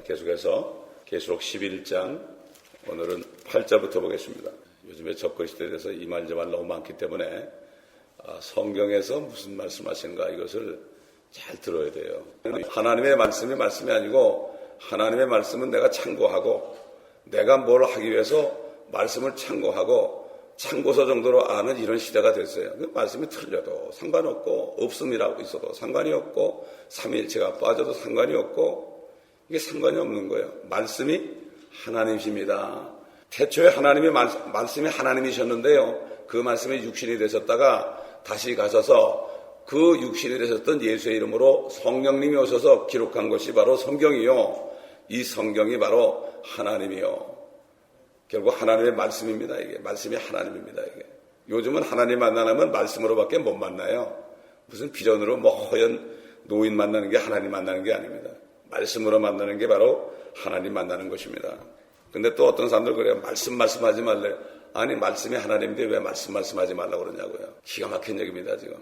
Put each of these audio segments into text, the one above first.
계속해서 계시록 11장 오늘은 8절부터 보겠습니다. 요즘에 접근 시대에 대해서 이 말 저 말 너무 많기 때문에 성경에서 무슨 말씀하시는가 이것을 잘 들어야 돼요. 하나님의 말씀이 아니고 하나님의 말씀은 내가 참고하고 내가 뭘 하기 위해서 말씀을 참고하고 참고서 정도로 아는 이런 시대가 됐어요. 그 말씀이 틀려도 상관없고 없음이라고 있어도 상관이 없고 삼위일체가 빠져도 상관이 없고 이게 상관이 없는 거예요. 말씀이 하나님이십니다. 태초에 하나님의 말씀이 하나님이셨는데요. 그 말씀이 육신이 되셨다가 다시 가셔서 그 육신이 되셨던 예수의 이름으로 성령님이 오셔서 기록한 것이 바로 성경이요. 이 성경이 바로 하나님이요. 결국 하나님의 말씀입니다. 이게 말씀이 하나님입니다. 이게 요즘은 하나님 만나면 말씀으로밖에 못 만나요. 무슨 비전으로 허연 노인 만나는 게 하나님 만나는 게 아닙니다. 말씀으로 만나는 게 바로 하나님 만나는 것입니다. 근데 또 어떤 사람들 그래요. 말씀하지 말래. 아니 말씀이 하나님인데 왜 말씀하지 말라고 그러냐고요. 기가 막힌 얘기입니다. 지금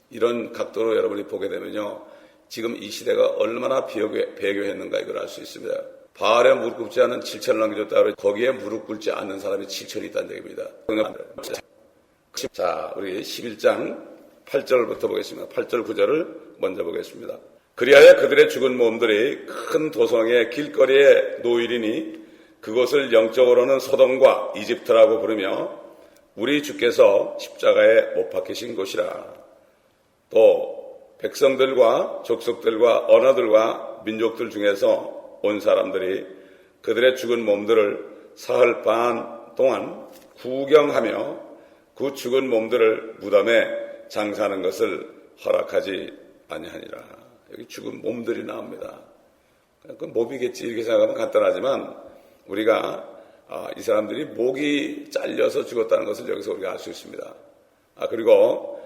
이런 각도로 여러분이 보게 되면요. 지금 이 시대가 얼마나 배교했는가 이걸 알 수 있습니다. 바알에 무릎 꿇지 않은 7천을 남겨줬다 그러고 거기에 무릎 꿇지 않는 사람이 7천이 있다는 얘기입니다. 자, 우리 11장 8절부터 보겠습니다. 8절 9절을 먼저 보겠습니다. 그리하여 그들의 죽은 몸들이 큰 도성의 길거리에 놓이리니 그곳을 영적으로는 소돔과 이집트라고 부르며 우리 주께서 십자가에 못 박히신 곳이라. 또 백성들과 족속들과 언어들과 민족들 중에서 온 사람들이 그들의 죽은 몸들을 사흘 반 동안 구경하며 그 죽은 몸들을 무덤에 장사하는 것을 허락하지 아니하니라. 여기 죽은 몸들이 나옵니다. 그 몸이겠지 이렇게 생각하면 간단하지만 우리가 이 사람들이 목이 잘려서 죽었다는 것을 여기서 우리가 알 수 있습니다. 그리고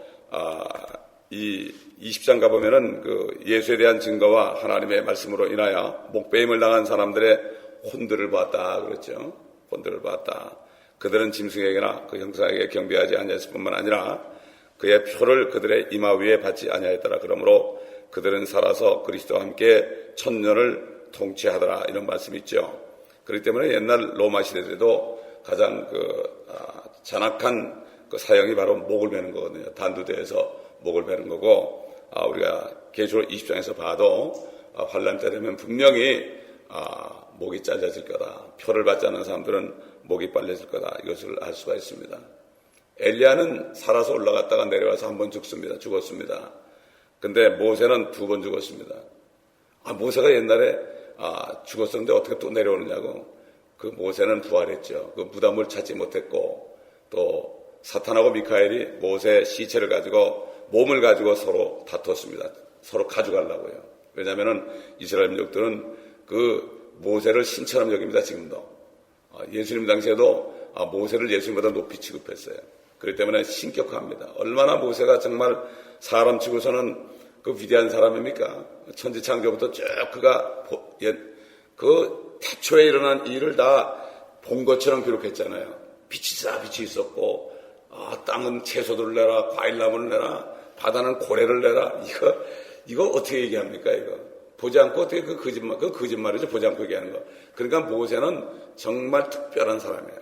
이 20장 가보면은 그 예수에 대한 증거와 하나님의 말씀으로 인하여 목배임을 당한 사람들의 혼들을 봤다 그랬죠. 혼들을 봤다. 그들은 짐승에게나 그 형상에게 경배하지 아니했을 뿐만 아니라 그의 표를 그들의 이마 위에 받지 아니하였더라. 그러므로 그들은 살아서 그리스도와 함께 천년을 통치하더라. 이런 말씀이 있죠. 그렇기 때문에 옛날 로마 시대에도 가장 잔악한 그 사형이 바로 목을 베는 거거든요. 단두대에서 목을 베는 거고, 우리가 계시록 20장에서 봐도 환란 때 되면 분명히 목이 잘려질 거다. 표를 받지 않는 사람들은 목이 빨려질 거다. 이것을 알 수가 있습니다. 엘리야는 살아서 올라갔다가 내려와서 한 번 죽었습니다. 근데 모세는 2번 죽었습니다. 모세가 옛날에 죽었었는데 어떻게 또 내려오느냐고. 그 모세는 부활했죠. 그 무덤을 찾지 못했고 또 사탄하고 미카엘이 모세의 시체를 가지고 몸을 가지고 서로 다퉜습니다. 서로 가져가려고요. 왜냐하면 이스라엘 민족들은 그 모세를 신처럼 여깁니다. 지금도. 예수님 당시에도 모세를 예수님보다 높이 취급했어요. 그렇기 때문에 신격화합니다. 얼마나 모세가 정말 사람 치고서는 그 위대한 사람입니까? 천지창조부터 쭉 그가 그 태초에 일어난 일을 다 본 것처럼 기록했잖아요. 빛이 있었고 땅은 채소들을 내라, 과일나무를 내라, 바다는 고래를 내라. 이거 어떻게 얘기합니까? 이거 보지 않고 어떻게 그 거짓말이죠. 보지 않고 얘기하는 거. 그러니까 모세는 정말 특별한 사람이에요.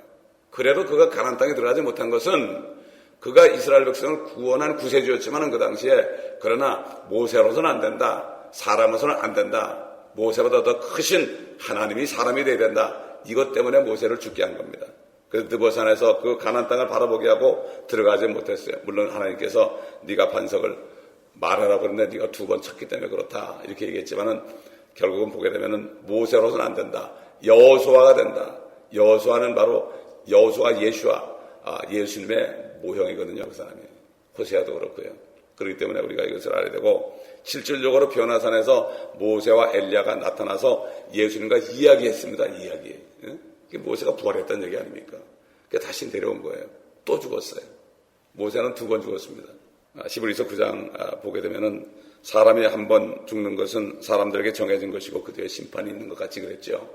그래도 그가 가나안 땅에 들어가지 못한 것은 그가 이스라엘 백성을 구원한 구세주였지만 그 당시에 그러나 모세로서는 안 된다. 사람으로서는 안 된다. 모세보다 더 크신 하나님이 사람이 돼야 된다. 이것 때문에 모세를 죽게 한 겁니다. 그래서 느보산에서 그 가나안 땅을 바라보게 하고 들어가지 못했어요. 물론 하나님께서 네가 반석을 말하라고 그랬는데 네가 2번 쳤기 때문에 그렇다. 이렇게 얘기했지만은 결국은 보게 되면은 모세로서는 안 된다. 여호수아가 된다. 여호수아는 바로 여호수아 예수님의 모형이거든요. 그 사람이. 호세아도 그렇고요. 그렇기 때문에 우리가 이것을 알아야 되고 실질적으로 변화산에서 모세와 엘리야가 나타나서 예수님과 이야기했습니다. 이야기. 그게 모세가 부활했다는 얘기 아닙니까? 그게 다시 내려온 거예요. 또 죽었어요. 모세는 2번 죽었습니다. 히브리서 9장 보게 되면은 사람이 한 번 죽는 것은 사람들에게 정해진 것이고 그 뒤에 심판이 있는 것 같이 그랬죠.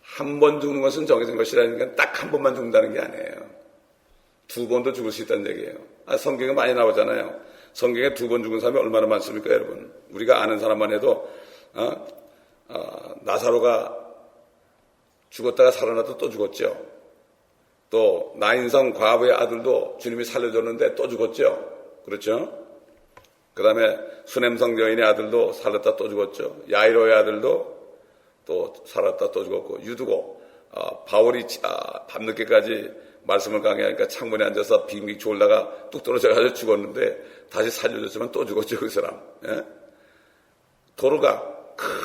한 번 죽는 것은 정해진 것이라니까 딱 한 번만 죽는다는 게 아니에요. 2번도 죽을 수 있다는 얘기예요. 성경에 많이 나오잖아요. 성경에 2번 죽은 사람이 얼마나 많습니까, 여러분? 우리가 아는 사람만 해도 나사로가 죽었다가 살아나도 또 죽었죠. 또 나인성 과부의 아들도 주님이 살려줬는데 또 죽었죠. 그렇죠? 그 다음에 수냄성 여인의 아들도 살았다 또 죽었죠. 야이로의 아들도 또 살았다 또 죽었고, 유두고 바울이 밤늦게까지 말씀을 강의하니까 창문에 앉아서 빙빙 졸다가 뚝 떨어져가지고 죽었는데 다시 살려줬지만 또 죽었죠, 그 사람. 예? 도르가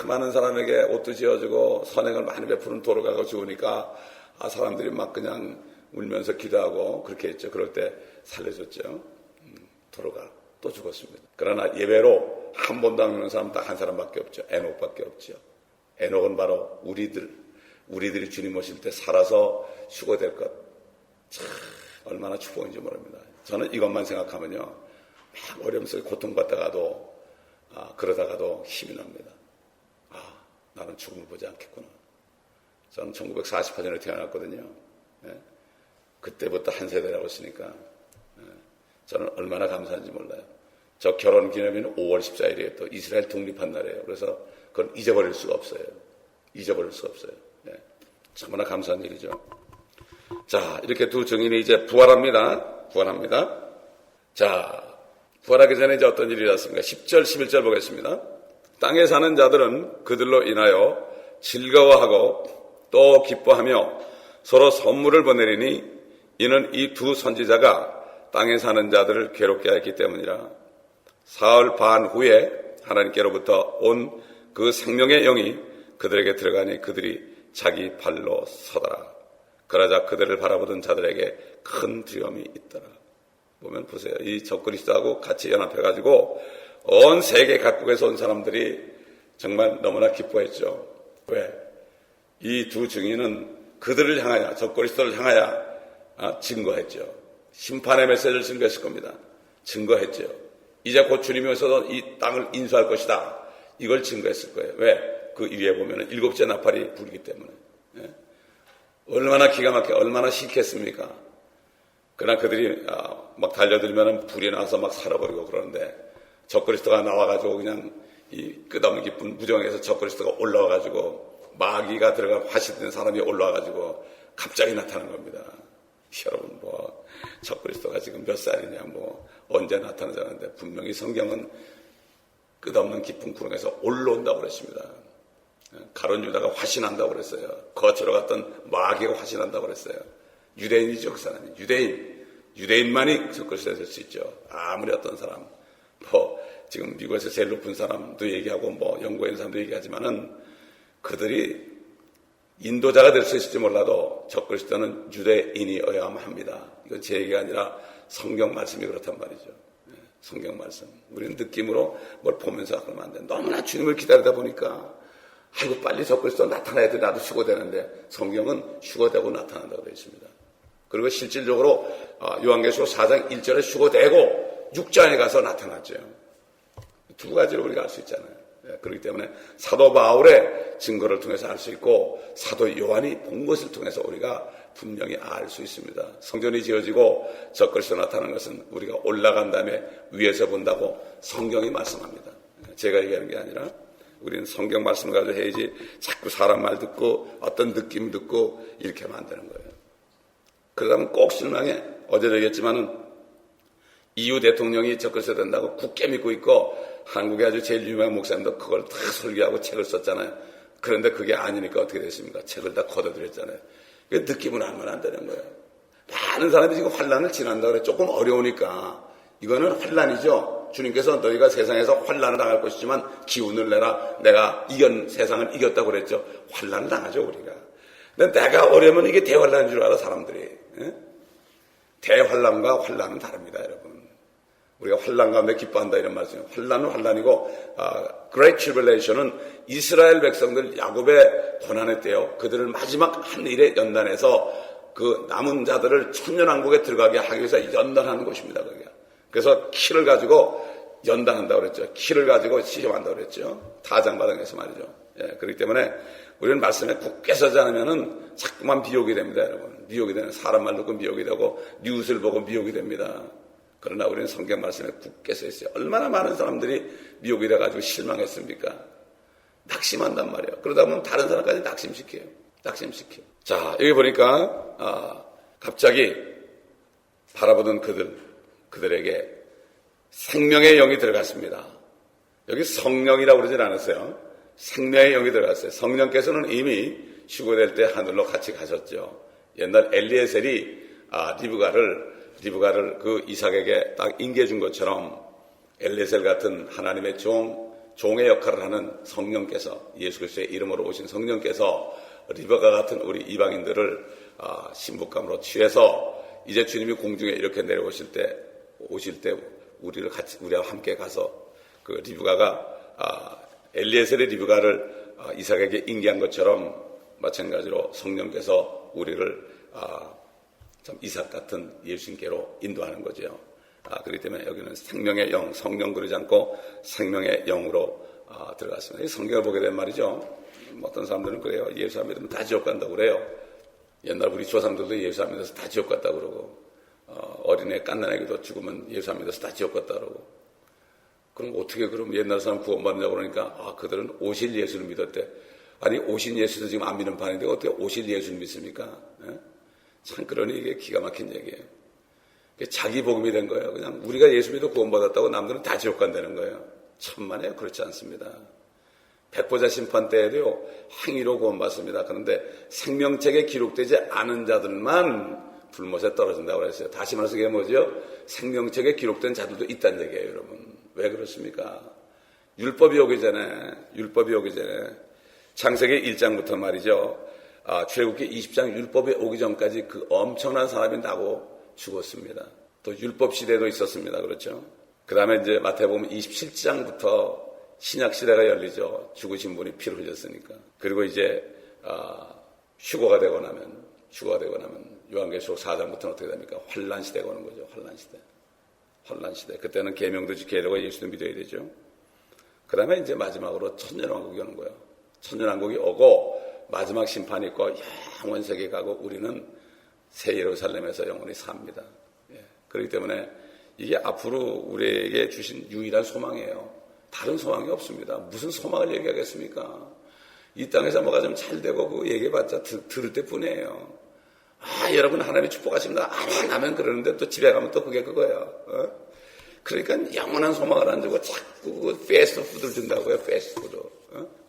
많은 사람에게 옷도 지어주고 선행을 많이 베푸는 도르가가 죽으니까 사람들이 막 그냥 울면서 기도하고 그렇게 했죠. 그럴 때 살려줬죠. 도르가 또 죽었습니다. 그러나 예외로 한 번도 안 죽는 사람 딱 한 사람밖에 없죠. 에녹밖에 없죠. 에녹은 바로 우리들이 주님 오실 때 살아서 휴거될 것. 참 얼마나 축복인지 모릅니다. 저는 이것만 생각하면요, 막 어려움 속에 고통받다가도 그러다가도 힘이 납니다. 나는 죽음을 보지 않겠구나. 저는 1948년에 태어났거든요. 예? 그때부터 한 세대라고 했으니까 저는 얼마나 감사한지 몰라요. 저 결혼 기념일은 5월 14일이에요. 또 이스라엘 독립한 날이에요. 그래서 그건 잊어버릴 수가 없어요. 잊어버릴 수가 없어요. 예. 정말 감사한 일이죠. 자, 이렇게 두 증인이 이제 부활합니다. 자, 부활하기 전에 이제 어떤 일이 일어났습니까? 10절, 11절 보겠습니다. 땅에 사는 자들은 그들로 인하여 즐거워하고 또 기뻐하며 서로 선물을 보내리니 이는 이 두 선지자가 땅에 사는 자들을 괴롭게 하였기 때문이라. 사흘 반 후에 하나님께로부터 온 그 생명의 영이 그들에게 들어가니 그들이 자기 발로 서더라. 그러자 그들을 바라보던 자들에게 큰 두려움이 있더라. 보면 보세요. 이 적그리스도하고 같이 연합해가지고 온 세계 각국에서 온 사람들이 정말 너무나 기뻐했죠. 왜? 이 두 증인은 그들을 향하여, 적그리스도를 향하여 증거했죠. 심판의 메시지를 증거했을 겁니다. 증거했죠. 이제 곧 주님이 오셔서 이 땅을 인수할 것이다. 이걸 증거했을 거예요. 왜? 그 위에 보면 일곱째 나팔이 불기 때문에. 예? 얼마나 기가 막혀, 얼마나 싫겠습니까? 그러나 그들이 막 달려들면 불이 나서 막 살아버리고 그러는데 적그리스도가 나와가지고 그냥 이 끝없는 깊은 무정에서 적그리스도가 올라와가지고 마귀가 들어간 화시된 사람이 올라와가지고 갑자기 나타난 겁니다. 여러분 적그리스도가 지금 몇 살이냐 언제 나타나자는데 분명히 성경은 끝없는 깊은 구렁에서 올라온다고 그랬습니다. 가룟 유다가 화신한다고 그랬어요. 거처로 갔던 마귀가 화신한다고 그랬어요. 유대인이죠, 그 사람이. 유대인만이 적그리스도가 될 수 있죠. 아무리 어떤 사람, 지금 미국에서 제일 높은 사람도 얘기하고 연구에 있는 사람도 얘기하지만은 그들이 인도자가 될 수 있을지 몰라도 적그리스도는 유대인이어야만 합니다. 이건 제 얘기가 아니라 성경 말씀이 그렇단 말이죠. 성경 말씀. 우리는 느낌으로 뭘 보면서 그러면 안 돼. 너무나 주님을 기다리다 보니까 아이고 빨리 적그리스도 나타나야 돼. 나도 휴거되는데 성경은 휴거되고 나타난다고 되어 있습니다. 그리고 실질적으로 요한계시록 4장 1절에 휴거되고 6장에 가서 나타났죠. 두 가지로 우리가 알 수 있잖아요. 그렇기 때문에 사도 바울의 증거를 통해서 알 수 있고 사도 요한이 본 것을 통해서 우리가 분명히 알 수 있습니다. 성전이 지어지고 적그리스도 나타나는 것은 우리가 올라간 다음에 위에서 본다고 성경이 말씀합니다. 제가 얘기하는 게 아니라 우리는 성경 말씀을 가지고 해야지 자꾸 사람 말 듣고 어떤 느낌 듣고 이렇게 하면 안 되는 거예요. 그러다면 꼭 실망해. 어제도 얘기했지만은 이유 대통령이 적그리스도 된다고 굳게 믿고 있고 한국의 아주 제일 유명한 목사님도 그걸 다 설교하고 책을 썼잖아요. 그런데 그게 아니니까 어떻게 됐습니까? 책을 다 걷어들였잖아요. 느낌을 하면 안 되는 거예요. 많은 사람들이 지금 환란을 지난다고 그래. 조금 어려우니까 이거는 환란이죠. 주님께서 너희가 세상에서 환란을 당할 것이지만 기운을 내라. 내가 세상을 이겼다고 그랬죠. 환란을 당하죠 우리가. 근데 내가 어려우면 이게 대환란인 줄 알아 사람들이. 예? 대환란과 환란은 다릅니다 여러분. 우리가 환란 가운데 기뻐한다 이런 말씀이에요. 환란은 환란이고 Great Tribulation은 이스라엘 백성들 야곱의 고난의 때요. 그들을 마지막 한 일에 연단해서 그 남은 자들을 천년왕국에 들어가게 하기 위해서 연단하는 것입니다. 그게. 그래서 키를 가지고 연단한다고 그랬죠. 키를 가지고 시험한다고 그랬죠. 타장바닥에서 말이죠. 예, 그렇기 때문에 우리는 말씀에 굳게 서지 않으면은 자꾸만 미혹이 됩니다, 여러분. 미혹이 되는 사람 말 듣고 미혹이 되고 뉴스를 보고 미혹이 됩니다. 그러나 우리는 성경 말씀에 굳게 서 있어요. 얼마나 많은 사람들이 미혹이 돼가지고 실망했습니까? 낙심한단 말이에요. 그러다 보면 다른 사람까지 낙심시켜요. 자, 여기 보니까 갑자기 바라보던 그들에게 생명의 영이 들어갔습니다. 여기 성령이라고 그러진 않았어요. 생명의 영이 들어갔어요. 성령께서는 이미 휴거될 때 하늘로 같이 가셨죠. 옛날 엘리에셀이 리브가를 그 이삭에게 딱 인계준 것처럼 엘리에셀 같은 하나님의 종의 역할을 하는 성령께서, 예수 그리스도의 이름으로 오신 성령께서 리브가 같은 우리 이방인들을 신부감으로 취해서 이제 주님이 공중에 이렇게 내려오실 때 우리와 함께 가서 그 리브가가 엘리에셀의 리브가를 이삭에게 인계한 것처럼 마찬가지로 성령께서 우리를 참 이삭 같은 예수님께로 인도하는 거죠. 그렇기 때문에 여기는 생명의 영, 성령 그러지 않고 생명의 영으로 들어갔습니다. 이 성경을 보게 되면 말이죠. 어떤 사람들은 그래요. 예수 안 믿으면 다 지옥 간다고 그래요. 옛날 우리 조상들도 예수 안 믿어서 다 지옥 갔다고 그러고, 어린애 갓난아기도 죽으면 예수 안 믿어서 다 지옥 갔다 그러고. 그럼 어떻게 그럼 옛날 사람 구원받느냐고 그러니까 그들은 오실 예수를 믿었대. 아니 오신 예수도 지금 안 믿는 판인데 어떻게 오실 예수를 믿습니까? 예? 참 그러니 이게 기가 막힌 얘기예요. 자기 복음이 된 거예요. 그냥 우리가 예수 믿어 구원받았다고 남들은 다 지옥 간다는 거예요. 천만에요. 그렇지 않습니다. 백보자 심판 때에도요, 행위로 구원받습니다. 그런데 생명책에 기록되지 않은 자들만 불못에 떨어진다고 그랬어요. 다시 말해서 그게 뭐죠? 생명책에 기록된 자들도 있다는 얘기예요, 여러분. 왜 그렇습니까? 율법이 오기 전에 창세기 1장부터 말이죠. 출애굽기 20장 율법이 오기 전까지 그 엄청난 사람이 나고 죽었습니다. 또 율법 시대도 있었습니다. 그렇죠? 그 다음에 이제 마태복음 27장부터 신약 시대가 열리죠. 죽으신 분이 피를 흘렸으니까. 그리고 이제 휴거가 되고 나면 요한계시록 4장부터는 어떻게 됩니까? 환란 시대가 오는 거죠. 환란 시대. 그때는 계명도 지켜야 되고 예수도 믿어야 되죠. 그 다음에 이제 마지막으로 천년왕국이 오는 거예요. 천년왕국이 오고 마지막 심판이 있고 영원 세계 가고 우리는 새 예루살렘에서 영원히 삽니다. 그렇기 때문에 이게 앞으로 우리에게 주신 유일한 소망이에요. 다른 소망이 없습니다. 무슨 소망을 얘기하겠습니까? 이 땅에서 뭐가 좀 잘 되고 그 얘기해봤자 들을 때뿐이에요. 여러분 하나님이 축복하십니다. 아멘 하면 그러는데 또 집에 가면 또 그게 그거예요. 그러니까 영원한 소망을 안 주고 자꾸 그 패스트푸드를 준다고요. 패스트푸드.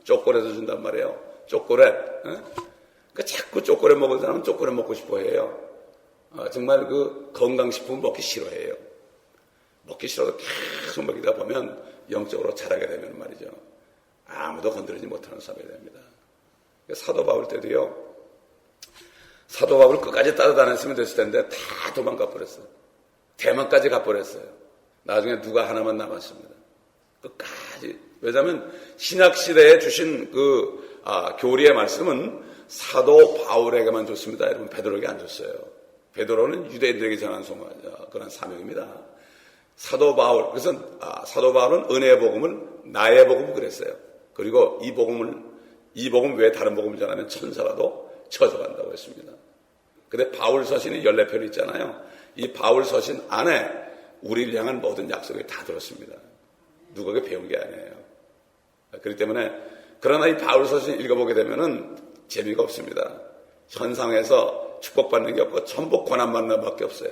초콜릿을 준단 말이에요. 초콜릿. 그러니까 자꾸 초콜릿 먹은 사람은 초콜릿 먹고 싶어 해요. 정말 그 건강식품 먹기 싫어해요. 먹기 싫어도 계속 먹이다 보면 영적으로 자라게 되면 말이죠. 아무도 건드리지 못하는 사람이 됩니다. 사도 바울 때도요. 사도 바울 끝까지 따라다녔으면 됐을 텐데 다 도망가 버렸어요. 대만까지 가버렸어요. 나중에 누가 하나만 남았습니다. 끝까지. 왜냐하면 신약시대에 주신 그 교리의 말씀은 사도 바울에게만 줬습니다. 여러분 베드로에게 안 줬어요. 베드로는 유대인들에게 전한 그런 사명입니다. 사도 바울, 그래서 사도 바울은 은혜의 복음을 나의 복음 그랬어요. 그리고 이 복음 외에 다른 복음을 전하면 천사라도 쳐져간다고 했습니다. 근데 바울 서신이 14편 있잖아요. 이 바울 서신 안에 우리를 향한 모든 약속이 다 들었습니다. 누구에게 배운 게 아니에요. 그렇기 때문에 그러나 이 바울 서신 읽어보게 되면은 재미가 없습니다. 현상에서 축복받는 게 없고 전부 고난받는 밖에 없어요.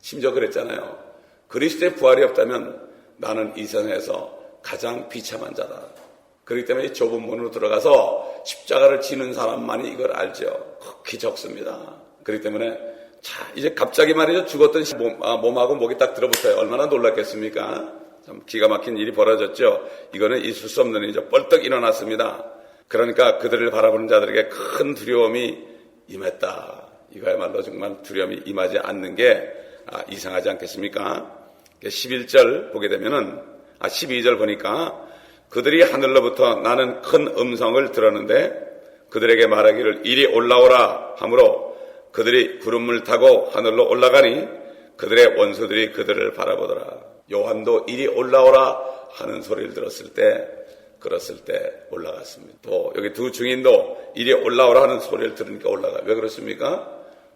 심지어 그랬잖아요. 그리스도의 부활이 없다면 나는 이 세상에서 가장 비참한 자다. 그렇기 때문에 이 좁은 문으로 들어가서 십자가를 지는 사람만이 이걸 알죠. 극히 적습니다. 그렇기 때문에 이제 갑자기 말이죠. 죽었던 몸하고 목이 딱 들어붙어요. 얼마나 놀랐겠습니까? 참 기가 막힌 일이 벌어졌죠. 이거는 있을 수 없는 일이죠. 벌떡 일어났습니다. 그러니까 그들을 바라보는 자들에게 큰 두려움이 임했다. 이거야말로 정말 두려움이 임하지 않는 게 이상하지 않겠습니까? 11절 보게 되면은 12절 보니까 그들이 하늘로부터 나는 큰 음성을 들었는데 그들에게 말하기를 이리 올라오라 하므로 그들이 구름을 타고 하늘로 올라가니 그들의 원수들이 그들을 바라보더라. 요한도 이리 올라오라 하는 소리를 들었을 때 올라갔습니다. 또 여기 두 증인도 이리 올라오라 하는 소리를 들으니까 올라가요. 왜 그렇습니까?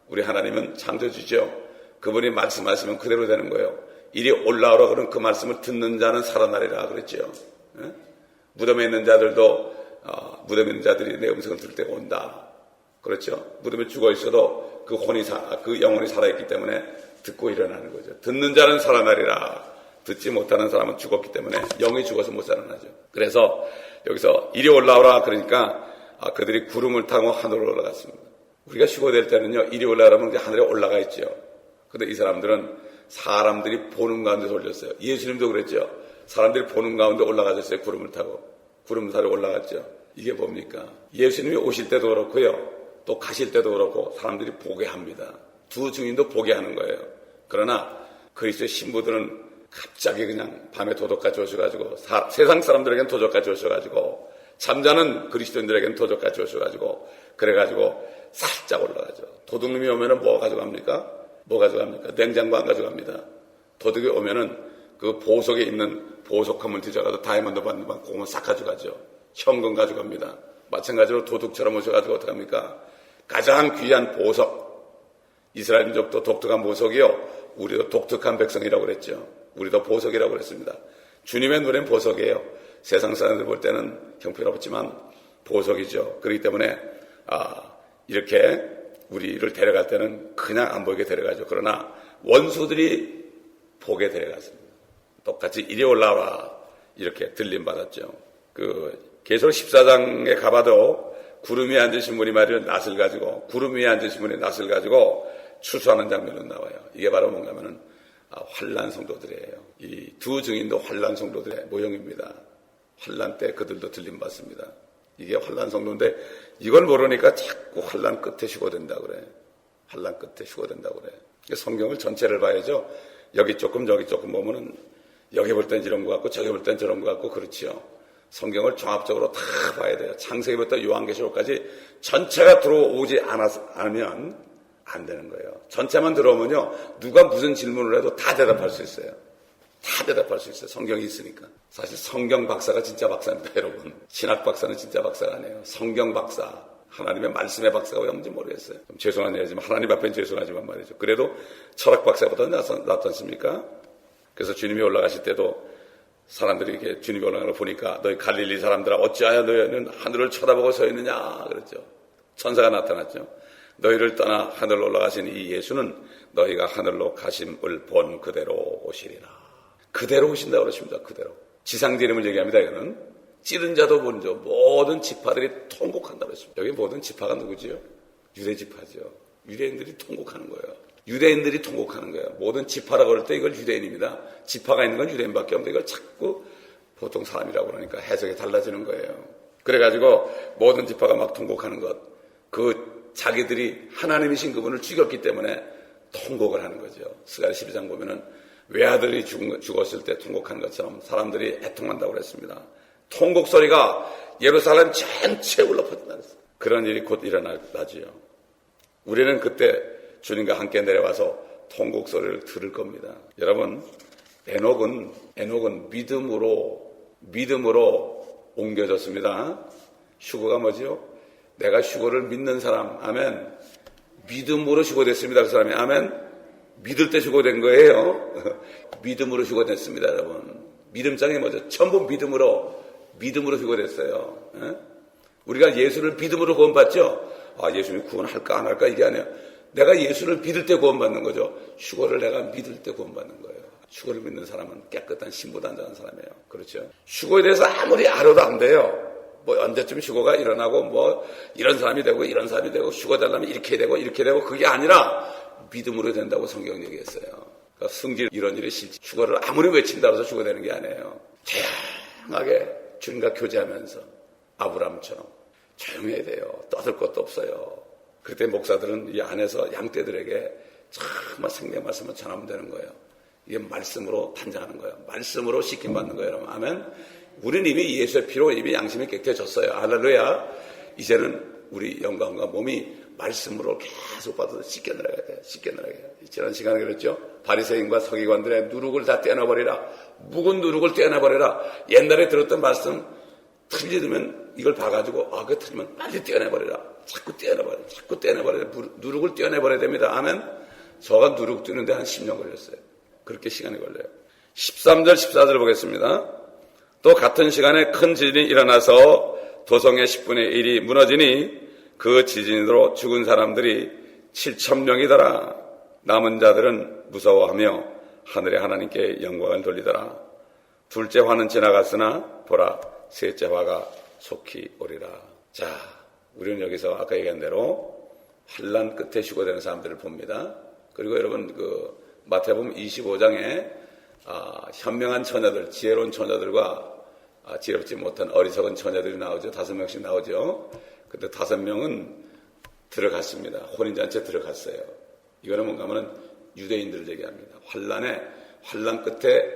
우리 하나님은 창조주죠. 그분이 말씀하시면 그대로 되는 거예요. 이리 올라오라 그런 그 말씀을 듣는 자는 살아나리라 그랬죠. 무덤에 있는 자들도 무덤에 있는 자들이 내 음성을 들을 때가 온다. 그렇죠? 무덤에 죽어 있어도 그 영혼이 살아있기 때문에 듣고 일어나는 거죠. 듣는 자는 살아나리라. 듣지 못하는 사람은 죽었기 때문에 영이 죽어서 못 살아나죠. 그래서 여기서 이리 올라오라 그러니까 그들이 구름을 타고 하늘로 올라갔습니다. 우리가 휴거될 때는요, 이리 올라가면 하늘에 올라가 있죠. 근데 이 사람들은 사람들이 보는 가운데 올렸어요. 예수님도 그랬죠. 사람들이 보는 가운데 올라가셨어요. 구름을 타고. 구름 타고 올라갔죠. 이게 뭡니까? 예수님이 오실 때도 그렇고요. 또 가실 때도 그렇고 사람들이 보게 합니다. 두 증인도 보게 하는 거예요. 그러나 그리스도의 신부들은 갑자기 그냥 밤에 도적같이 오셔가지고 세상 사람들에게는 도적같이 오셔가지고 잠자는 그리스도인들에게는 도적같이 오셔가지고 그래가지고 살짝 올라가죠. 도둑놈이 오면은 뭐 가져갑니까? 뭐 가져갑니까? 냉장고 안 가져갑니다. 도둑이 오면은 그 보석에 있는 보석함을 뒤져가지고 다이아몬드 받는 방 그거만 싹 가져가죠. 현금 가져갑니다. 마찬가지로 도둑처럼 오셔가지고 어떡합니까? 가장 귀한 보석. 이스라엘 민족도 독특한 보석이요. 우리도 독특한 백성이라고 그랬죠. 우리도 보석이라고 그랬습니다. 주님의 눈엔 보석이에요. 세상 사람들 볼 때는 형편없지만 보석이죠. 그렇기 때문에 이렇게 우리를 데려갈 때는 그냥 안 보이게 데려가죠. 그러나 원수들이 보게 데려갔습니다. 똑같이 이리 올라와 이렇게 들림받았죠. 계시록 14장에 가봐도 구름 위에 앉으신 분이 말이야 낫을 가지고 구름 위에 앉으신 분이 낫을 가지고 추수하는 장면은 나와요. 이게 바로 뭔가면은 환난 성도들이에요. 이 두 증인도 환난 성도들의 모형입니다. 환난 때 그들도 들림받습니다. 이게 환난 성도인데 이걸 모르니까 자꾸 환난 끝에 휴거된다 그래. 환난 끝에 휴거된다 그래. 성경을 전체를 봐야죠. 여기 조금 저기 조금 보면은 여기 볼 땐 이런 것 같고 저기 볼 땐 저런 것 같고 그렇지요. 성경을 종합적으로 다 봐야 돼요. 창세기부터 요한계시록까지 전체가 들어오지 않으면 안 되는 거예요. 전체만 들어오면요. 누가 무슨 질문을 해도 다 대답할 수 있어요. 다 대답할 수 있어요. 성경이 있으니까. 사실 성경 박사가 진짜 박사입니다, 여러분. 신학 박사는 진짜 박사가 아니에요. 성경 박사. 하나님의 말씀의 박사가 왜 없는지 모르겠어요. 좀 죄송한 얘기지만 하나님 앞에는 죄송하지만 말이죠. 그래도 철학 박사보다 낫지 않습니까? 그래서 주님이 올라가실 때도 사람들이 이렇게 주님이 올라가는 걸 보니까 너희 갈릴리 사람들아 어찌하여 너희는 하늘을 쳐다보고 서 있느냐 그랬죠. 천사가 나타났죠. 너희를 떠나 하늘로 올라가신 이 예수는 너희가 하늘로 가심을 본 그대로 오시리라. 그대로 오신다고 그러십니다. 그대로. 지상제 이름을 얘기합니다. 이거는 찌른 자도 먼저 모든 지파들이 통곡한다고 그랬습니다. 여기 모든 지파가 누구지요? 유대 지파죠. 유대인들이 통곡하는 거예요. 유대인들이 통곡하는 거예요. 모든 지파라고 그럴 때 이걸 유대인입니다. 지파가 있는 건 유대인밖에 없는데 이걸 자꾸 보통 사람이라고 그러니까 해석이 달라지는 거예요. 그래가지고 모든 지파가 막 통곡하는 것. 자기들이 하나님이신 그분을 죽였기 때문에 통곡을 하는 거죠. 스가랴 12장 보면은 외아들이 죽었을 때 통곡하는 것처럼 사람들이 애통한다고 그랬습니다. 통곡 소리가 예루살렘 전체에 울려 퍼진다 그랬어요. 그런 일이 곧 일어나지요. 우리는 그때 주님과 함께 내려와서 통곡 소리를 들을 겁니다. 여러분, 에녹은 믿음으로 옮겨졌습니다. 휴거가 뭐지요? 내가 휴거를 믿는 사람, 아멘. 믿음으로 휴거됐습니다. 그 사람이, 아멘. 믿을 때 휴거된 거예요. 믿음으로 휴거됐습니다, 여러분. 믿음장이 뭐죠? 전부 믿음으로 휴거됐어요. 에? 우리가 예수를 믿음으로 구원받죠? 예수님이 구원할까 안 할까 이게 아니에요. 내가 예수를 믿을 때 구원받는 거죠. 휴거를 내가 믿을 때 구원받는 거예요. 휴거를 믿는 사람은 깨끗한 신부단장한 사람이에요. 그렇죠? 휴거에 대해서 아무리 알아도 안 돼요. 언제쯤 휴거가 일어나고 이런 사람이 되고 이런 사람이 되고 휴거 되려면 이렇게 되고 그게 아니라 믿음으로 된다고 성경은 얘기했어요. 그러니까 승질 이런 일이 실제 휴거를 아무리 외친다고 해서 휴거되는 게 아니에요. 조용하게 주님과 교제하면서 아브라함처럼 조용해야 돼요. 떠들 것도 없어요. 그때 목사들은 이 안에서 양떼들에게 정말 생명 말씀을 전하면 되는 거예요. 이게 말씀으로 단장하는 거예요. 말씀으로 시킴받는 거예요. 여러분. 아멘. 우리는 이미 예수의 피로 이미 양심이 깨끗해졌어요. 할렐루야. 이제는 우리 영광과 몸이 말씀으로 계속 받아서 씻겨내려야 돼요. 지난 시간에 그랬죠. 바리새인과 서기관들의 누룩을 다 떼어내버리라. 묵은 누룩을 떼어내버리라. 옛날에 들었던 말씀 틀리면 이걸 봐가지고 그거 틀리면 빨리 떼어내버리라. 자꾸 떼어내버려. 누룩을 떼어내버려야 됩니다. 아멘. 저가 누룩 떼는데 한 10년 걸렸어요. 그렇게 시간이 걸려요. 13절 14절 보겠습니다. 또 같은 시간에 큰 지진이 일어나서 도성의 10분의 1이 무너지니 그 지진으로 죽은 사람들이 7,000명이더라. 남은 자들은 무서워하며 하늘의 하나님께 영광을 돌리더라. 둘째 화는 지나갔으나 보라 셋째 화가 속히 오리라. 자, 우리는 여기서 아까 얘기한 대로 환난 끝에 휴거되는 사람들을 봅니다. 그리고 여러분 마태복음 25장에 현명한 처녀들, 지혜로운 처녀들과 지혜롭지 못한 어리석은 처녀들이 나오죠. 5명씩 나오죠. 근데 5명은 들어갔습니다. 혼인잔치에 들어갔어요. 이거는 뭔가 하면 유대인들을 얘기합니다. 환난 끝에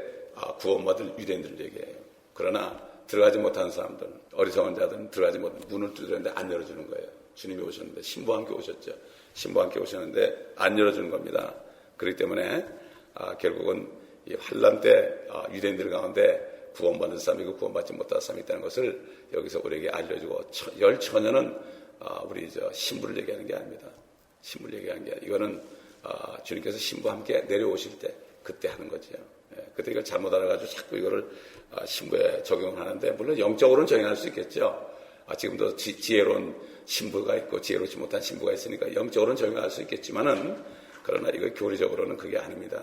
구원받을 유대인들을 얘기해요. 그러나 들어가지 못한 사람들, 어리석은 자들은 들어가지 못한 문을 두드렸는데 안 열어주는 거예요. 주님이 오셨는데 신부와 함께 오셨죠. 신부와 함께 오셨는데 안 열어주는 겁니다. 그렇기 때문에 결국은 이 환난 때 유대인들 가운데 구원받는 사람이고 구원받지 못한 사람이 있다는 것을 여기서 우리에게 알려주고 열 처녀는 우리 신부를 얘기하는 게 아닙니다. 신부를 얘기하는 게 아니라 이거는 주님께서 신부와 함께 내려오실 때 그때 하는 거죠. 그때 이걸 잘못 알아가지고 자꾸 이거를 신부에 적용을 하는데 물론 영적으로는 적용할 수 있겠죠. 지금도 지혜로운 신부가 있고 지혜롭지 못한 신부가 있으니까 영적으로는 적용할 수 있겠지만은 그러나 이거 교리적으로는 그게 아닙니다.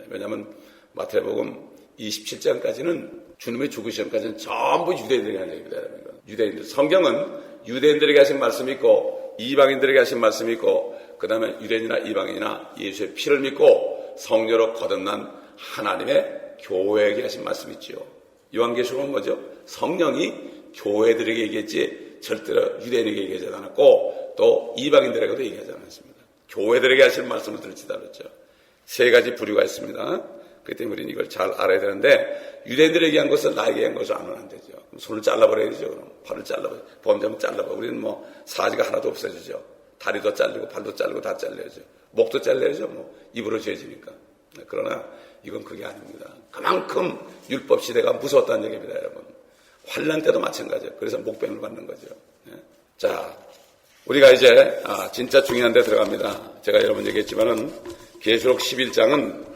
왜냐하면 마태복음 27장까지는 주님의 죽으시전까지는 전부 유대인들에게 하는 얘기입니다. 유대인들. 성경은 유대인들에게 하신 말씀이 있고 이방인들에게 하신 말씀이 있고 그 다음에 유대인이나 이방인이나 예수의 피를 믿고 성녀로 거듭난 하나님의 교회에게 하신 말씀이 있죠. 요한계시록은 뭐죠? 성령이 교회들에게 얘기했지 절대로 유대인에게 얘기하지 않았고 또 이방인들에게도 얘기하지 않았습니다. 교회들에게 하신 말씀을 들을지도 않았죠. 3가지 부류가 있습니다. 그렇기 때문에 우리는 이걸 잘 알아야 되는데 유대인들에게 얘기한 것을 나에게 얘기한 것을 안 하면 안 되죠. 그럼 손을 잘라버려야 되죠. 그럼 팔을 잘라버려. 범죄하면 잘라버려. 우리는 사지가 하나도 없어지죠. 다리도 잘리고 발도 잘리고 다 잘려야죠. 목도 잘려야죠. 입으로 죄지니까. 그러나 이건 그게 아닙니다. 그만큼 율법 시대가 무서웠다는 얘기입니다, 여러분. 환난 때도 마찬가지예요. 그래서 목뱀을 받는 거죠. 자, 우리가 이제 진짜 중요한 데 들어갑니다. 제가 여러분 얘기했지만은 계시록 11장은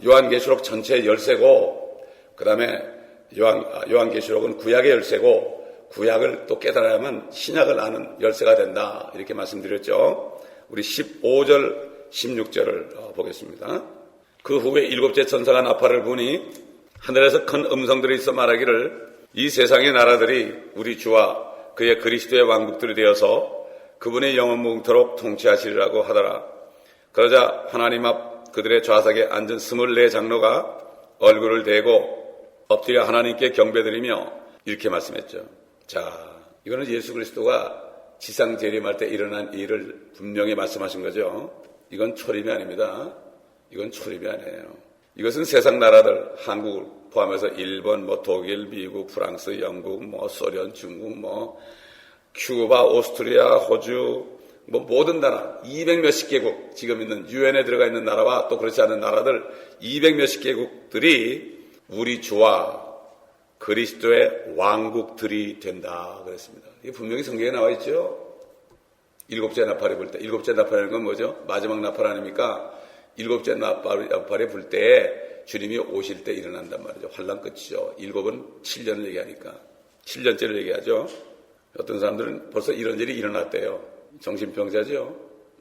요한계시록 전체의 열쇠고 그 다음에 요한계시록은 구약의 열쇠고 구약을 또 깨달아야만 신약을 아는 열쇠가 된다. 이렇게 말씀드렸죠. 우리 15절, 16절을 보겠습니다. 그 후에 7째 천사가 나팔을 부니 하늘에서 큰 음성들이 있어 말하기를 이 세상의 나라들이 우리 주와 그의 그리스도의 왕국들이 되어서 그분의 영원 무궁토록 통치하시리라고 하더라. 그러자 하나님 앞 그들의 좌석에 앉은 24장로가 얼굴을 대고 엎드려 하나님께 경배드리며 이렇게 말씀했죠. 자, 이거는 예수 그리스도가 지상 재림할 때 일어난 일을 분명히 말씀하신 거죠. 이건 초림이 아닙니다. 이건 초림이 아니에요. 이것은 세상 나라들, 한국을 포함해서 일본, 독일, 미국, 프랑스, 영국, 소련, 중국, 큐바, 오스트리아, 호주, 모든 나라, 200몇십 개국, 지금 있는 유엔에 들어가 있는 나라와 또 그렇지 않은 나라들 200몇십 개국들이 우리 주와 그리스도의 왕국들이 된다 그랬습니다. 이게 분명히 성경에 나와 있죠. 7째 나팔이 불 때, 7째 나팔이라는 건 뭐죠? 마지막 나팔 아닙니까? 7째 나팔이 불 때에 주님이 오실 때 일어난단 말이죠. 환난 끝이죠. 7은 7년을 얘기하니까 7년째를 얘기하죠. 어떤 사람들은 벌써 이런 일이 일어났대요. 정신병자죠.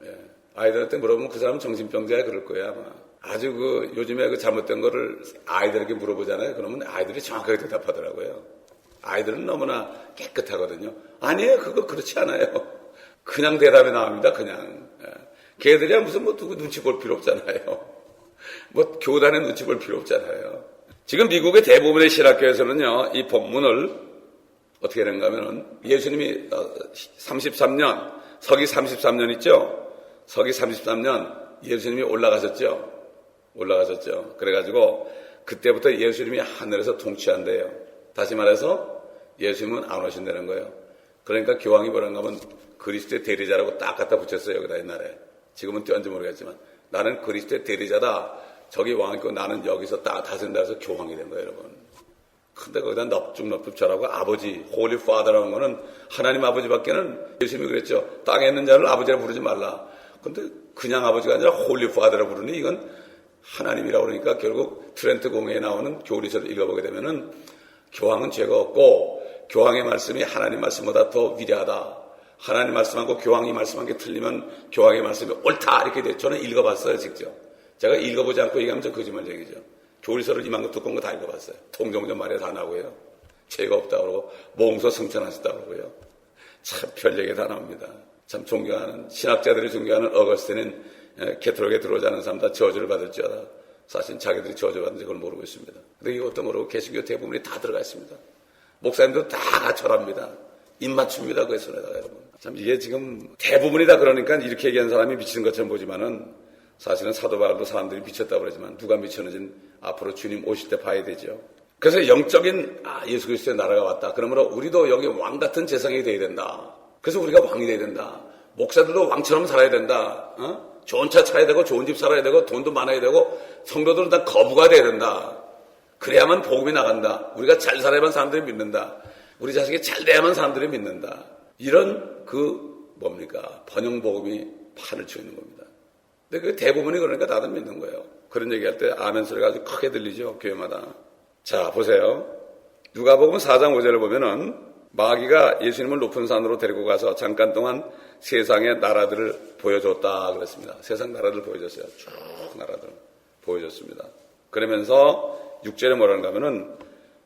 예. 아이들한테 물어보면 그 사람은 정신병자야 그럴 거야 아마. 아주 요즘에 잘못된 거를 아이들에게 물어보잖아요. 그러면 아이들이 정확하게 대답하더라고요. 아이들은 너무나 깨끗하거든요. 아니에요. 그거 그렇지 않아요. 그냥 대답이 나옵니다. 그냥. 예. 걔들이야 무슨 누구 눈치 볼 필요 없잖아요. 교단에 눈치 볼 필요 없잖아요. 지금 미국의 대부분의 신학교에서는요, 이 본문을 어떻게 되는가 하면은 예수님이 33년, 서기 33년 있죠? 서기 33년 예수님이 올라가셨죠? 그래가지고 그때부터 예수님이 하늘에서 통치한대요. 다시 말해서 예수님은 안 오신다는 거예요. 그러니까 교황이 뭐라는가 하면 그리스도의 대리자라고 딱 갖다 붙였어요. 여기다 옛날에. 지금은 띄었는지 모르겠지만 나는 그리스도의 대리자다. 저기 왕 있고 나는 여기서 딱 다스린다 해서 교황이 된 거예요, 여러분. 근데 거기다 넙죽 절하고 아버지, 홀리 파더라는 거는 하나님 아버지밖에는 예수님이 그랬죠. 땅에 있는 자를 아버지라 부르지 말라. 근데 그냥 아버지가 아니라 홀리 파더라 부르니 이건 하나님이라고 그러니까 결국 트렌트 공회에 나오는 교리서를 읽어보게 되면은 교황은 죄가 없고 교황의 말씀이 하나님 말씀보다 더 위대하다. 하나님 말씀하고 교황이 말씀한 게 틀리면 교황의 말씀이 옳다. 이렇게 돼. 저는 읽어봤어요, 직접. 제가 읽어보지 않고 얘기하면 좀 거짓말쟁이죠. 교리서를 이만큼 두꺼운 거 다 읽어봤어요. 통정전 말에 다 나오고요. 죄가 없다고 그러고 몽소 승천하셨다고 그러고요. 참 별얘기 다 나옵니다. 참 존경하는 신학자들이 존경하는 어거스틴은 캐톨릭에 들어오지 않은 사람 다 저주를 받을지어다. 사실 자기들이 저주받는지 그걸 모르고 있습니다. 근데 이것도 모르고 개신교 대부분이 다 들어가 있습니다. 목사님도 다 절합니다. 입맞춥니다. 그 손에다가 여러분. 참 이게 지금 대부분이 다 그러니까 이렇게 얘기하는 사람이 미치는 것처럼 보지만은 사실은 사도 바울도 사람들이 미쳤다고 그러지만 누가 미쳤는지는 앞으로 주님 오실 때 봐야 되죠. 그래서 영적인 예수 그리스도의 나라가 왔다. 그러므로 우리도 여기 왕 같은 재상이 돼야 된다. 그래서 우리가 왕이 돼야 된다. 목사들도 왕처럼 살아야 된다. 좋은 차 차야 되고 좋은 집 살아야 되고 돈도 많아야 되고 성도들은 다 거부가 돼야 된다. 그래야만 복음이 나간다. 우리가 잘 살아야만 사람들이 믿는다. 우리 자식이 잘 돼야만 사람들이 믿는다. 이런 뭡니까? 번영 복음이 판을 치고 있는 겁니다. 근데 그 대부분이 그러니까 다들 믿는 거예요. 그런 얘기할 때 아멘 소리가 아주 크게 들리죠. 교회마다. 자, 보세요. 누가복음 4장 5절을 보면은 마귀가 예수님을 높은 산으로 데리고 가서 잠깐 동안 세상의 나라들을 보여줬다 그랬습니다. 세상 나라들을 보여줬어요. 쭉 나라들 보여줬습니다. 그러면서 6절에 뭐라는가 하면은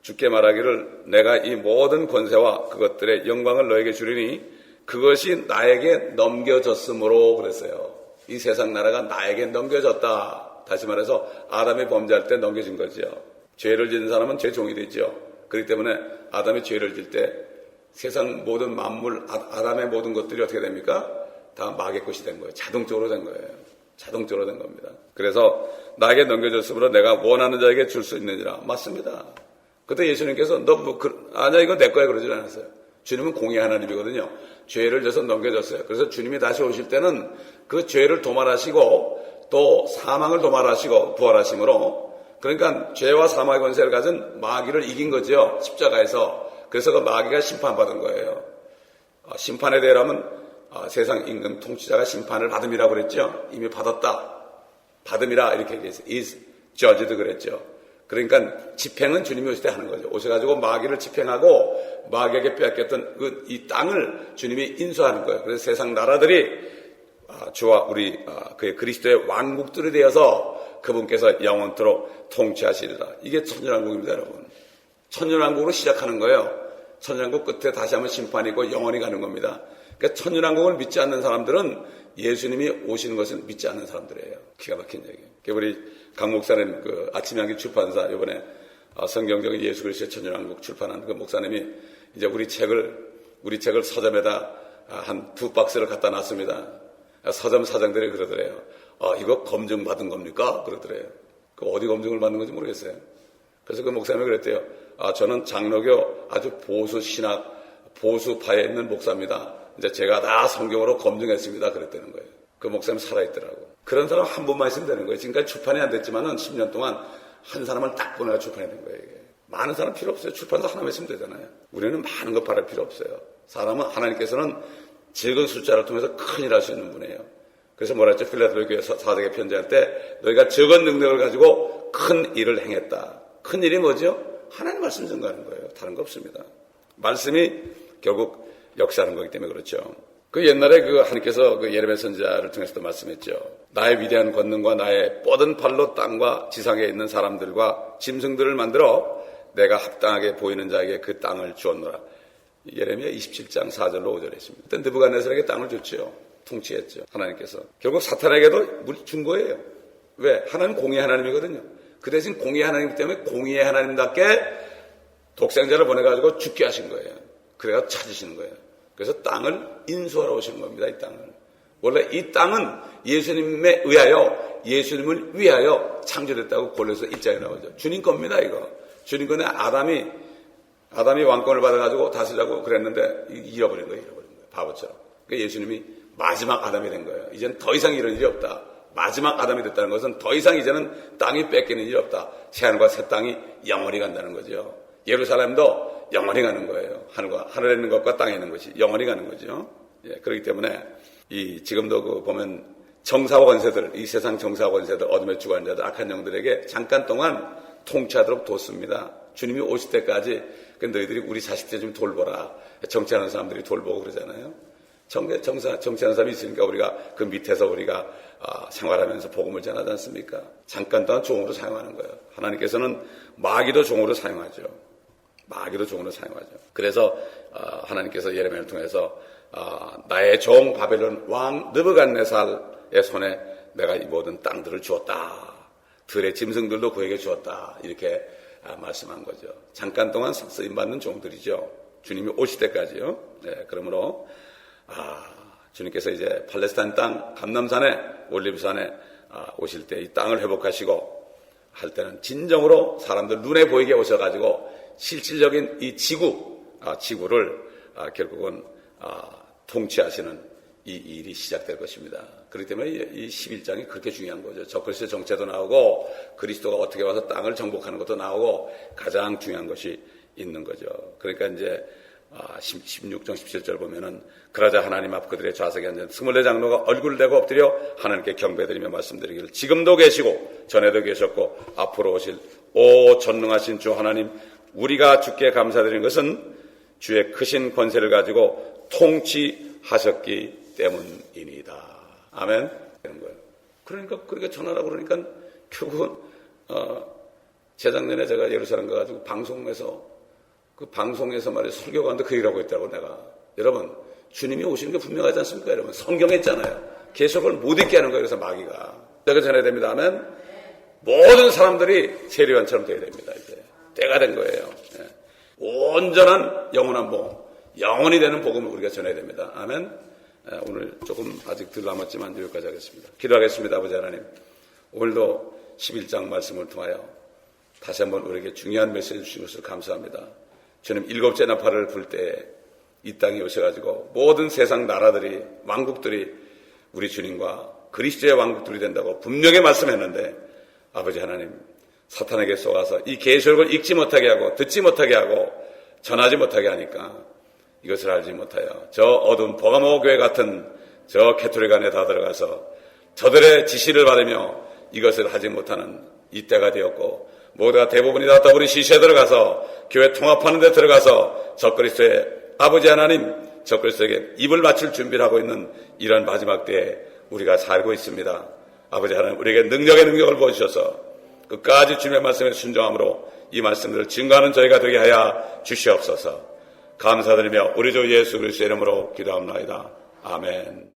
주께 말하기를 내가 이 모든 권세와 그것들의 영광을 너에게 주리니 그것이 나에게 넘겨졌으므로 그랬어요. 이 세상 나라가 나에게 넘겨졌다. 다시 말해서 아담이 범죄할 때 넘겨진 거죠. 죄를 지은 사람은 죄 종이 되죠. 그렇기 때문에 아담이 죄를 질 때 세상 모든 만물, 아담의 모든 것들이 어떻게 됩니까? 다 마귀의 것이 된 거예요. 자동적으로 된 거예요. 자동적으로 된 겁니다. 그래서 나에게 넘겨졌으므로 내가 원하는 자에게 줄 수 있느니라. 맞습니다. 그때 예수님께서 아니야 이거 내 거야 그러지 않았어요. 주님은 공의 하나님이거든요. 죄를 져서 넘겨졌어요. 그래서 주님이 다시 오실 때는 그 죄를 도말하시고 또 사망을 도말하시고 부활하심으로 그러니까 죄와 사망의 권세를 가진 마귀를 이긴 거죠. 십자가에서. 그래서 그 마귀가 심판받은 거예요. 심판에 대하면 세상 임금 통치자가 심판을 받음이라고 그랬죠. 이미 받았다. 받음이라 이렇게 얘기했어요. is judged 그랬죠. 그러니까 집행은 주님이 오실 때 하는 거죠. 오셔가지고 마귀를 집행하고 마귀에게 빼앗겼던 이 땅을 주님이 인수하는 거예요. 그래서 세상 나라들이 주와 우리 그의 그리스도의 왕국들이 되어서 그분께서 영원토록 통치하시리라. 이게 천년왕국입니다, 여러분. 천년왕국으로 시작하는 거예요. 천년왕국 끝에 다시 한번 심판이 있고 영원히 가는 겁니다. 그러니까 천년왕국을 믿지 않는 사람들은 예수님이 오시는 것을 믿지 않는 사람들이에요. 기가 막힌 얘기예요. 우리 강 목사님 아침 향기 출판사 이번에 성경적인 예수 그리스도의 천년왕국 출판한 그 목사님이 이제 우리 책을 서점에다 한 2박스를 갖다 놨습니다. 서점 사장들이 그러더래요. 이거 검증받은 겁니까? 그러더래요. 그 어디 검증을 받는 건지 모르겠어요. 그래서 그 목사님이 그랬대요. 저는 장로교 아주 보수 신학, 보수파에 있는 목사입니다. 이제 제가 다 성경으로 검증했습니다. 그랬다는 거예요. 그 목사님 살아있더라고. 그런 사람 한 분만 있으면 되는 거예요. 지금까지 출판이 안 됐지만은 10년 동안 한 사람을 딱 보내가 출판이 된 거예요. 이게. 많은 사람 필요 없어요. 출판사 하나만 있으면 되잖아요. 우리는 많은 거 바랄 필요 없어요. 사람은 하나님께서는 적은 숫자를 통해서 큰 일 할 수 있는 분이에요. 그래서 뭐라 했죠? 필라델피아 교회 사도에게 편지할 때 너희가 적은 능력을 가지고 큰 일을 행했다. 큰 일이 뭐죠? 하나님 말씀 전가하는 거예요. 다른 거 없습니다. 말씀이 결국 역사하는 거기 때문에 그렇죠. 그 옛날에 하나님께서 예레미야 선지자를 통해서도 말씀했죠. 나의 위대한 권능과 나의 뻗은 팔로 땅과 지상에 있는 사람들과 짐승들을 만들어 내가 합당하게 보이는 자에게 그 땅을 주었노라. 예레미야 27장 4절로 5절에 있습니다. 그때 느부갓네살에게 땅을 줬죠. 통치했죠. 하나님께서. 결국 사탄에게도 준 거예요. 왜? 하나님 공의 하나님이거든요. 그 대신 공의 하나님이기 때문에 공의의 하나님답게 독생자를 보내가지고 죽게 하신 거예요. 그래가 찾으시는 거예요. 그래서 땅을 인수하러 오시는 겁니다. 이 땅을. 원래 이 땅은 예수님에 의하여 예수님을 위하여 창조됐다고 골로새 1장에 나오죠. 주님 겁니다. 이거. 주님 거는 아담이 왕권을 받아가지고 다스리자고 그랬는데 잃어버린 거예요. 바보처럼. 그러니까 예수님이 마지막 아담이 된 거예요. 이제는 더 이상 이런 일이 없다. 마지막 아담이 됐다는 것은 더 이상 이제는 땅이 뺏기는 일이 없다. 새하늘과 새 땅이 영원히 간다는 거죠. 예루살렘도 영원히 가는 거예요. 하늘에 있는 것과 땅에 있는 것이 영원히 가는 거죠. 예, 그렇기 때문에 지금도 보면 정사와 권세들, 이 세상 정사와 권세들, 어둠의 주관 자들, 악한 영들에게 잠깐 동안 통치하도록 뒀습니다. 주님이 오실 때까지 너희들이 우리 자식들 좀 돌보라. 정치하는 사람들이 돌보고 그러잖아요. 정치하는 사람이 있으니까 우리가 그 밑에서 우리가 생활하면서 복음을 전하지 않습니까? 잠깐 동안 종으로 사용하는 거예요. 하나님께서는 마귀도 종으로 사용하죠. 마귀도 종으로 사용하죠. 그래서 하나님께서 예레미야를 통해서 나의 종 바벨론 왕 느부갓네살의 손에 내가 이 모든 땅들을 주었다. 들의 짐승들도 그에게 주었다. 이렇게 말씀한 거죠. 잠깐 동안 쓰임받는 종들이죠. 주님이 오실 때까지요. 네, 그러므로 주님께서 이제 팔레스타인 땅 감람산에 올리브산에 오실 때 이 땅을 회복하시고 할 때는 진정으로 사람들 눈에 보이게 오셔가지고 실질적인 이 지구를 결국은 통치하시는 이 일이 시작될 것입니다. 그렇기 때문에 이 11장이 그렇게 중요한 거죠. 적그리스도의 정체도 나오고 그리스도가 어떻게 와서 땅을 정복하는 것도 나오고 가장 중요한 것이 있는 거죠. 그러니까 이제 16장 17절 보면은 그러자 하나님 앞 그들의 좌석에 앉은 24장로가 얼굴을 대고 엎드려 하나님께 경배드리며 말씀드리기를 지금도 계시고 전에도 계셨고 앞으로 오실 오 전능하신 주 하나님, 우리가 주께 감사드리는 것은 주의 크신 권세를 가지고 통치하셨기 때문이니다. 아멘. 되는 거예요. 그러니까 전하라고 그러니까 결국은 재작년에 제가 예루살렘 가가지고 방송에서 말이야 설교가 하는데 그 얘기를 하고 있다고 내가. 여러분, 주님이 오시는 게 분명하지 않습니까? 여러분, 성경에 있잖아요. 계속을 못 잊게 하는 거예요. 그래서 마귀가. 내가 전해야 됩니다. 아멘. 모든 사람들이 세례요한처럼 돼야 됩니다. 이제 때가 된 거예요. 예. 온전한 영원한 복음, 영원히 되는 복음을 우리가 전해야 됩니다. 아멘. 예, 오늘 조금 아직 덜 남았지만 여기까지 하겠습니다. 기도하겠습니다. 아버지 하나님, 오늘도 11장 말씀을 통하여 다시 한번 우리에게 중요한 메시지를 주신 것을 감사합니다. 주님, 7째 나팔을 불 때 이 땅에 오셔가지고 모든 세상 나라들이, 왕국들이 우리 주님과 그리스도의 왕국들이 된다고 분명히 말씀했는데 아버지 하나님, 사탄에게 쏘아서 이 계시록을 읽지 못하게 하고 듣지 못하게 하고 전하지 못하게 하니까 이것을 알지 못하여 저 어두운 버가모 교회 같은 저 캐토릭 안에 다 들어가서 저들의 지시를 받으며 이것을 하지 못하는 이때가 되었고, 모두가 대부분이 다 WCC에 들어가서 교회 통합하는 데 들어가서 적그리스도의 아버지 하나님, 적그리스도에게 입을 맞출 준비를 하고 있는 이런 마지막 때에 우리가 살고 있습니다. 아버지 하나님, 우리에게 능력을 보여주셔서 끝까지 주님의 말씀에 순종함으로 이 말씀들을 증거하는 저희가 되게 하여 주시옵소서. 감사드리며 우리 주 예수 그리스도의 이름으로 기도합니다. 아멘.